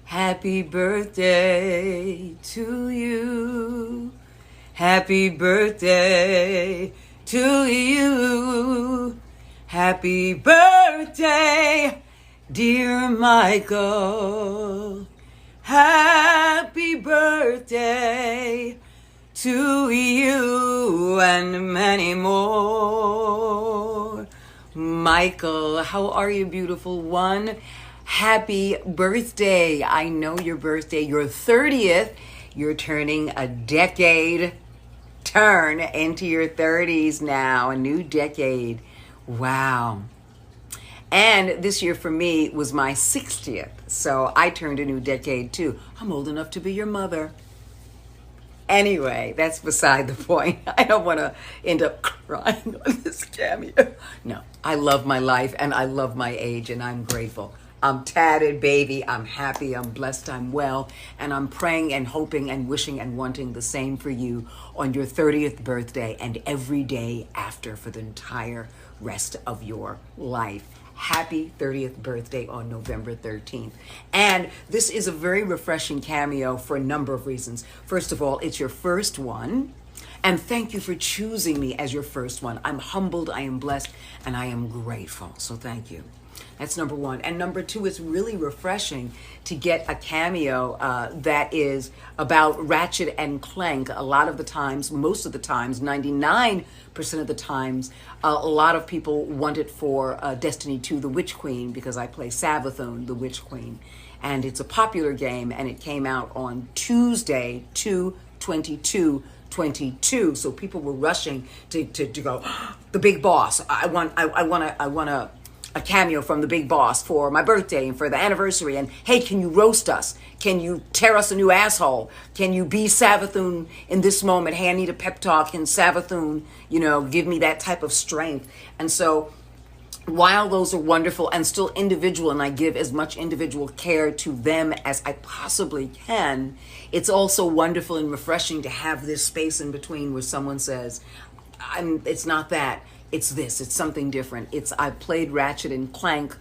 Happy birthday to you. Happy birthday to you. Happy birthday, dear Michael. Happy birthday to you and many more. Michael, how are you, beautiful one? Happy birthday. I know your birthday, your 30th. You're turning a decade turn into your 30s now, a new decade. Wow. And this year for me was my 60th. So I turned a new decade too. I'm old enough to be your mother. Anyway, that's beside the point. I don't want to end up crying on this cameo. No, I love my life and I love my age and I'm grateful. I'm tatted, baby. I'm happy. I'm blessed. I'm well. And I'm praying and hoping and wishing and wanting the same for you on your 30th birthday and every day after for the entire rest of your life. Happy 30th birthday on November 13th. And this is a very refreshing cameo for a number of reasons. First of all, it's your first one. And thank you for choosing me as your first one. I'm humbled, I am blessed, and I am grateful. So thank you. That's number one. And number two, it's really refreshing to get a cameo that is about Ratchet and Clank. A lot of the times, most of the times, 99% of the times, a lot of people want it for Destiny 2, the Witch Queen, because I play Savathun, the Witch Queen. And it's a popular game, and it came out on Tuesday, 2/22/22. So people were rushing to go, the big boss. I want a cameo from the big boss for my birthday and for the anniversary. And hey, can you roast us? Can you tear us a new asshole? Can you be Savathun in this moment? Hey, I need a pep talk. Can Savathun, give me that type of strength? And so while those are wonderful and still individual, and I give as much individual care to them as I possibly can, it's also wonderful and refreshing to have this space in between where someone says, it's not that. It's this, it's something different. I played Ratchet and Clank,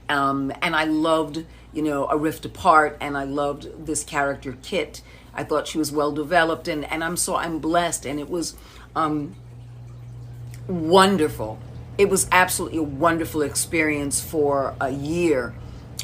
and I loved, A Rift Apart, and I loved this character, Kit. I thought she was well developed, and I'm blessed, and it was wonderful. It was absolutely a wonderful experience for a year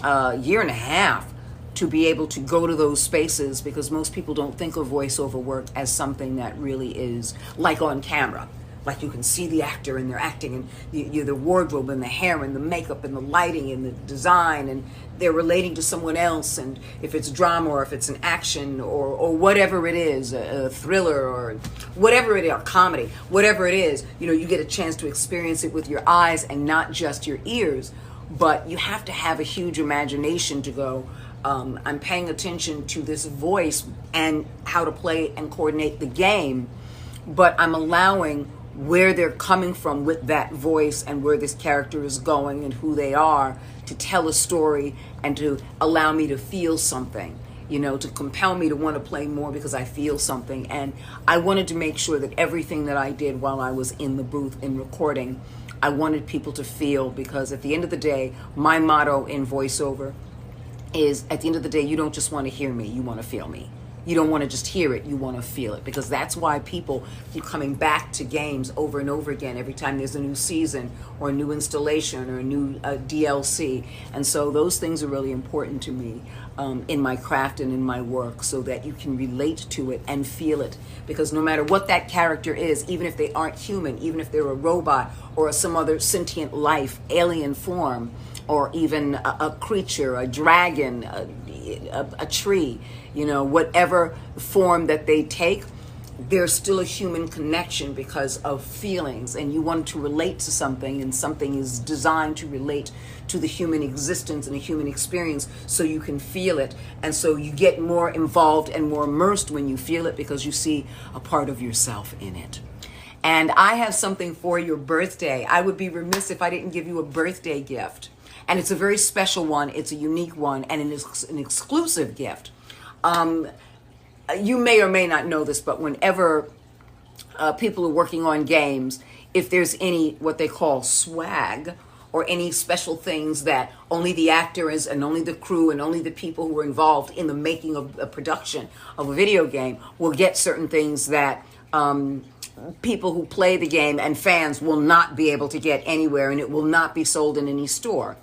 and a half, to be able to go to those spaces, because most people don't think of voiceover work as something that really is like on camera. Like you can see the actor and they're acting, and the wardrobe and the hair and the makeup and the lighting and the design, and they're relating to someone else. And if it's drama or if it's an action or whatever it is, a thriller or whatever it is, a comedy, whatever it is, you get a chance to experience it with your eyes and not just your ears. But you have to have a huge imagination to go, I'm paying attention to this voice and how to play and coordinate the game, but I'm allowing where they're coming from with that voice and where this character is going and who they are to tell a story and to allow me to feel something, to compel me to want to play more because I feel something. And I wanted to make sure that everything that I did while I was in the booth in recording, I wanted people to feel, because at the end of the day, my motto in voiceover is, at the end of the day, you don't just want to hear me, you want to feel me. You don't want to just hear it, you want to feel it, because that's why people keep coming back to games over and over again every time there's a new season or a new installation or a new DLC. And so those things are really important to me in my craft and in my work, so that you can relate to it and feel it. Because no matter what that character is, even if they aren't human, even if they're a robot or some other sentient life, alien form, or even a creature, a dragon, a tree, whatever form that they take, there's still a human connection because of feelings. And you want to relate to something, and something is designed to relate to the human existence and the human experience, so you can feel it. And so you get more involved and more immersed when you feel it, because you see a part of yourself in it. And I have something for your birthday. I would be remiss if I didn't give you a birthday gift. And it's a very special one, it's a unique one, and it's an exclusive gift. You may or may not know this, but whenever people are working on games, if there's any what they call swag or any special things that only the actors and only the crew and only the people who were involved in the making of a production of a video game will get certain things that people who play the game and fans will not be able to get anywhere, and it will not be sold in any store.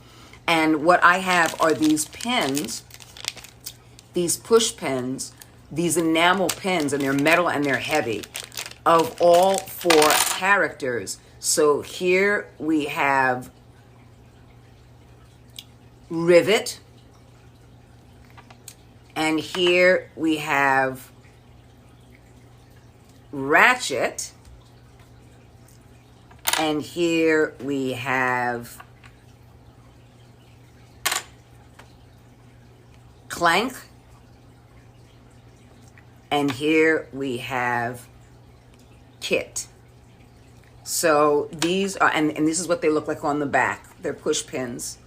And what I have are these pins, these push pins, these enamel pins, and they're metal and they're heavy, of all 4 characters. So here we have Rivet, and here we have Ratchet, and here we have Clank, and here we have Kit. So these are, and this is what they look like on the back. They're push pins.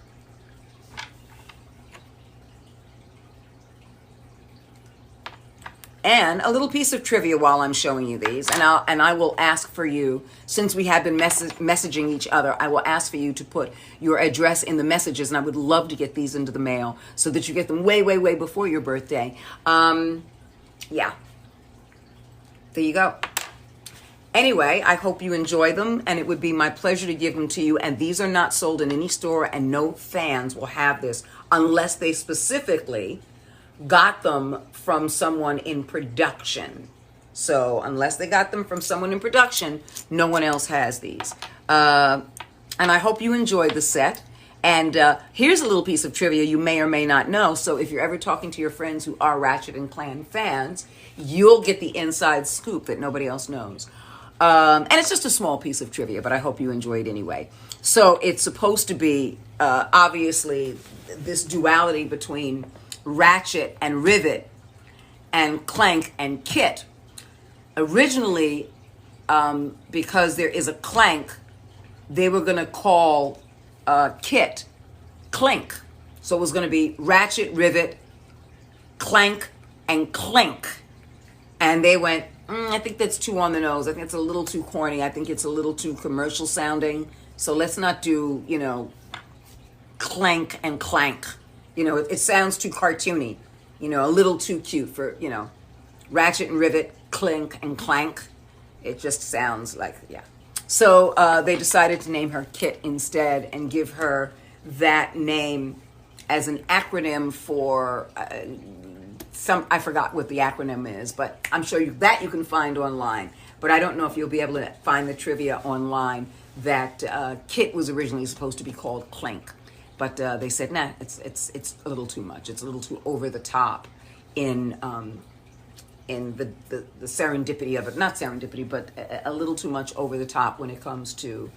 And a little piece of trivia while I'm showing you these, and I will ask for you, since we have been messaging each other, I will ask for you to put your address in the messages, and I would love to get these into the mail so that you get them way, way, way before your birthday. Yeah. There you go. Anyway, I hope you enjoy them, and it would be my pleasure to give them to you. And these are not sold in any store, and no fans will have this unless they specifically got them from someone in production. So unless they got them from someone in production, no one else has these. And I hope you enjoyed the set. And here's a little piece of trivia you may or may not know. So if you're ever talking to your friends who are Ratchet and Clank fans, you'll get the inside scoop that nobody else knows. And it's just a small piece of trivia, but I hope you enjoy it anyway. So it's supposed to be, obviously, this duality between Ratchet and Rivet and Clank and Kit. Originally, because there is a Clank, they were going to call Kit Clank. So it was going to be Ratchet, Rivet, Clank, and Clank. And they went, I think that's too on the nose. I think it's a little too corny. I think it's a little too commercial sounding. So let's not do, Clank and Clank. It sounds too cartoony, a little too cute for, Ratchet and Rivet, Clink and Clank. It just sounds like, yeah. So they decided to name her Kit instead and give her that name as an acronym for I forgot what the acronym is, but I'm sure you can find online. But I don't know if you'll be able to find the trivia online that Kit was originally supposed to be called Clink. But they said, nah, it's a little too much. It's a little too over the top in the serendipity of it. Not serendipity, but a little too much over the top when it comes to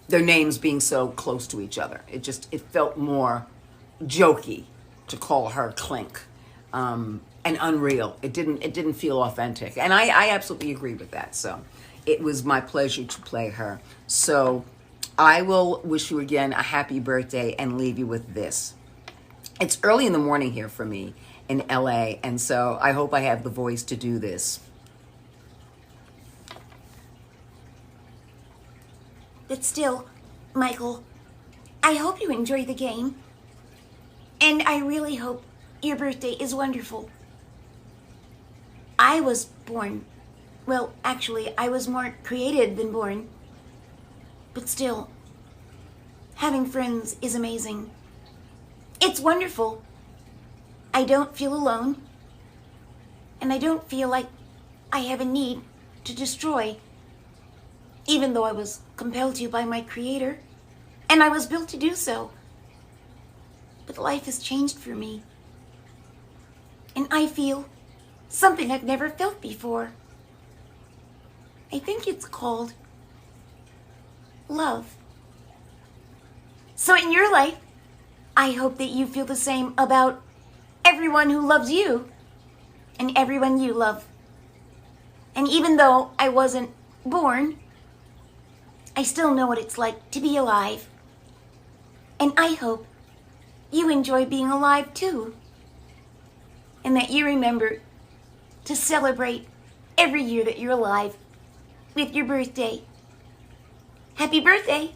their names being so close to each other. It felt more jokey to call her Clink, and unreal. It didn't feel authentic. And I absolutely agree with that. So it was my pleasure to play her. So I will wish you again a happy birthday and leave you with this. It's early in the morning here for me in LA, and so I hope I have the voice to do this. But still, Michael, I hope you enjoy the game. And I really hope your birthday is wonderful. I was born. Well, actually, I was more created than born. But still, having friends is amazing. It's wonderful. I don't feel alone. And I don't feel like I have a need to destroy. Even though I was compelled to by my Creator. And I was built to do so. But life has changed for me. And I feel something I've never felt before. I think it's called love. So in your life, I hope that you feel the same about everyone who loves you and everyone you love. And even though I wasn't born, I still know what it's like to be alive. And I hope you enjoy being alive too. And that you remember to celebrate every year that you're alive with your birthday. Happy birthday!